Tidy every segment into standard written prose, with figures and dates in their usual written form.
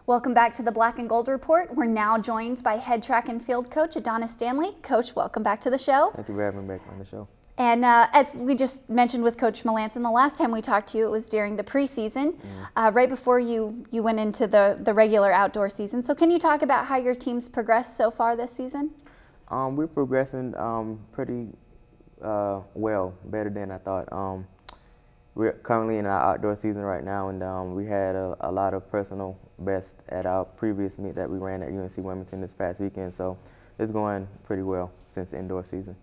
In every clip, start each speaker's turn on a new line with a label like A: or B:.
A: Welcome back to the Black and Gold Report. We're now joined by head track and field coach Adonis Stanley. Coach, welcome back to the show.
B: Thank you for having me back on the show.
A: And as we just mentioned with Coach Melanson, the last time we talked to you, it was during the preseason, right before you went into the regular outdoor season. So can you talk about how your team's progressed so far this season?
B: We're progressing pretty well, better than I thought. We're currently in our outdoor season right now, and we had a lot of personal best at our previous meet that we ran at UNC Wilmington this past weekend. So it's going pretty well since the indoor season.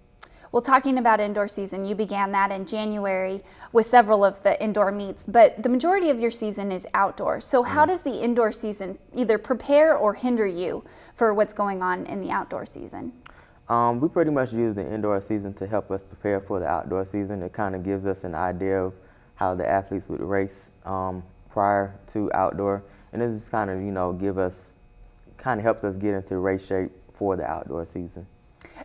A: Well, talking about indoor season, you began that in January with several of the indoor meets, but the majority of your season is outdoor. So how does the indoor season either prepare or hinder you for what's going on in the outdoor season?
B: We pretty much use the indoor season to help us prepare for the outdoor season. It kind of gives us an idea of how the athletes would race prior to outdoor, and this is kind of, helps us get into race shape for the outdoor season.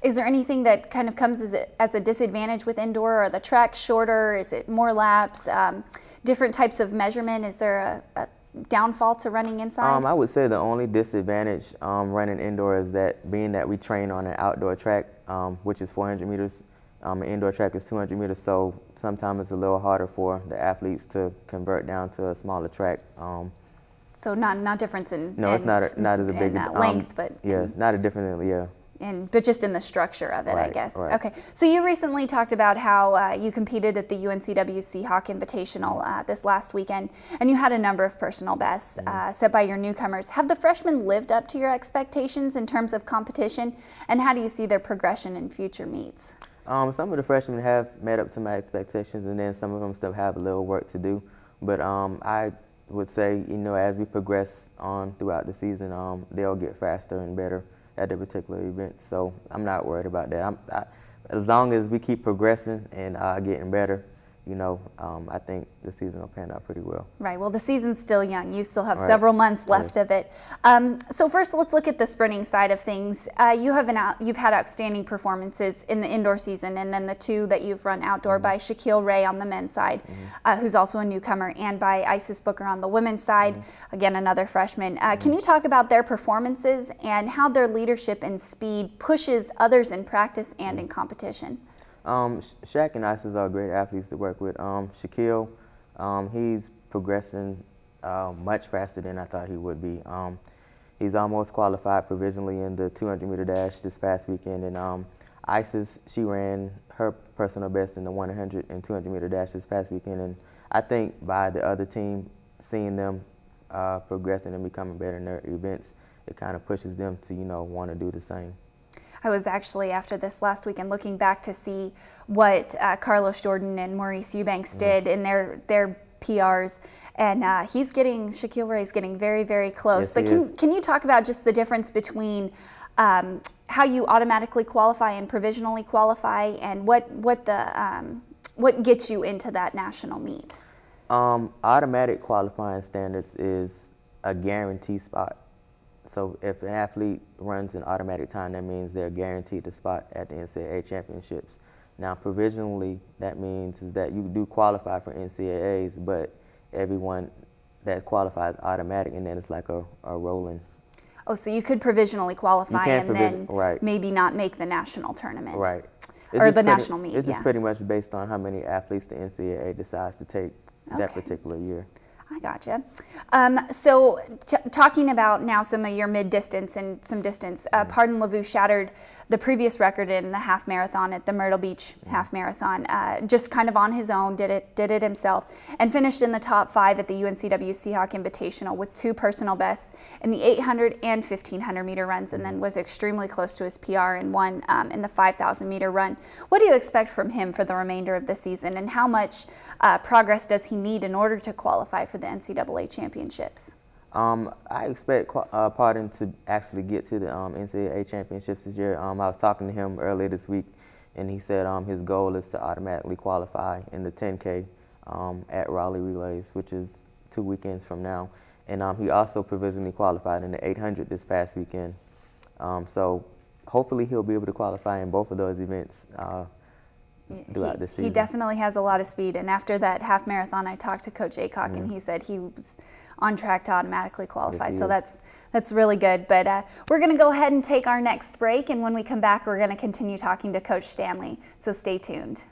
A: Is there anything that kind of comes as a disadvantage with indoor? Are the tracks shorter? Is it more laps? Different types of measurement? Is there a downfall to running inside?
B: I would say the only disadvantage running indoor is that being that we train on an outdoor track, which is 400 meters, an indoor track is 200 meters, so sometimes it's a little harder for the athletes to convert down to a smaller track.
A: So not difference in
B: no, it's not as a big
A: length, but
B: not a different
A: but just in the structure of it,
B: right,
A: I guess.
B: Right.
A: Okay, so you recently talked about how you competed at the UNCW Seahawk Invitational this last weekend, and you had a number of personal bests set by your newcomers. Have the freshmen lived up to your expectations in terms of competition, and how do you see their progression in future meets?
B: Some of the freshmen have met up to my expectations, and then some of them still have a little work to do. But I would say, as we progress on throughout the season, they'll get faster and better at the particular event. So I'm not worried about that. As long as we keep progressing and getting better, I think the season will pan out pretty well.
A: Right. Well, the season's still young. You still have several months left of it. So first, let's look at the sprinting side of things. You've had outstanding performances in the indoor season, and then the two that you've run outdoor by Shaquille Ray on the men's side, who's also a newcomer, and by Isis Booker on the women's side, again, another freshman. Can you talk about their performances and how their leadership and speed pushes others in practice and in competition?
B: Shaq and Isis are great athletes to work with. Shaquille, he's progressing much faster than I thought he would be. He's almost qualified provisionally in the 200-meter dash this past weekend. And Isis, she ran her personal best in the 100 and 200-meter dash this past weekend. And I think by the other team seeing them progressing and becoming better in their events, it kind of pushes them to, want to do the same.
A: I was actually, after this last weekend, looking back to see what Carlos Jordan and Maurice Eubanks did in their PRs, and Shaquille Ray's getting very, very close.
B: Yes,
A: but can you talk about just the difference between how you automatically qualify and provisionally qualify, and what gets you into that national meet?
B: Automatic qualifying standards is a guaranteed spot. So if an athlete runs an automatic time, that means they're guaranteed a spot at the NCAA championships. Now, provisionally, that means is that you do qualify for NCAAs, but everyone that qualifies automatic, and then it's like a rolling.
A: Oh, so you could provisionally qualify and then
B: right.
A: maybe not make the national tournament.
B: Right.
A: Or the national meet,
B: It's just pretty much based on how many athletes the NCAA decides to take that particular year.
A: I gotcha. So talking about now some of your mid-distance and some distance, Pardon Lavue shattered the previous record in the half marathon at the Myrtle Beach half marathon, just kind of on his own, did it himself, and finished in the top 5 at the UNCW Seahawk Invitational with 2 personal bests in the 800 and 1500 meter runs, and then was extremely close to his PR and won in the 5,000 meter run. What do you expect from him for the remainder of the season, and how much progress does he need in order to qualify for the NCAA championships?
B: I expect Pardon to actually get to the NCAA championships this year. I was talking to him earlier this week, and he said his goal is to automatically qualify in the 10K at Raleigh Relays, which is 2 weekends from now. And he also provisionally qualified in the 800 this past weekend. So hopefully he'll be able to qualify in both of those events throughout the season.
A: He definitely has a lot of speed. And after that half marathon, I talked to Coach Aycock, and he said he was on track to automatically qualify.
B: Yes,
A: So
B: he is.
A: that's really good. But we're going to go ahead and take our next break. And when we come back, we're going to continue talking to Coach Stanley. So stay tuned.